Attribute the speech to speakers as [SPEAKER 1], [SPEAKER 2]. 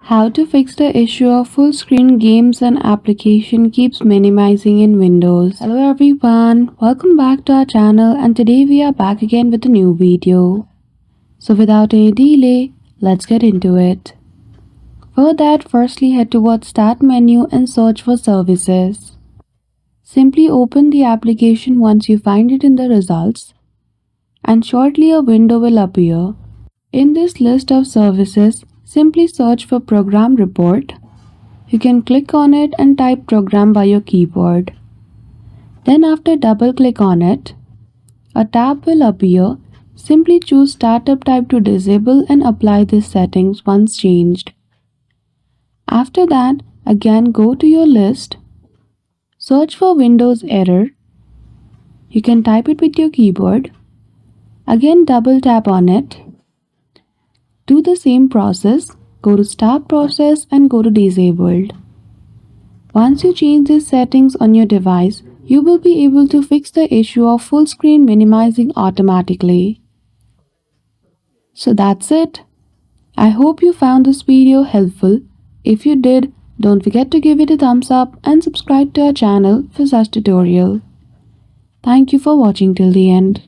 [SPEAKER 1] How to fix the issue of full screen games and application keeps minimizing in Windows. Hello everyone, welcome back to our channel and today we are back again with a new video. So without any delay, let's get into it. For that, firstly head towards Start menu and search for Services. Simply open the application once you find it in the results and shortly a window will appear. In this list of services, simply search for Program Report. You can click on it and type Program by your keyboard. Then after double click on it, a tab will appear. Simply choose Startup Type to disable and apply these settings once changed. After that, again go to your list. Search for Windows error. You can type it with your keyboard. Again double tap on it. Do the same process, go to Start Process and go to Disabled. Once you change these settings on your device, you will be able to fix the issue of full screen minimizing automatically. So that's it. I hope you found this video helpful. If you did, don't forget to give it a thumbs up and subscribe to our channel for such tutorial. Thank you for watching till the end.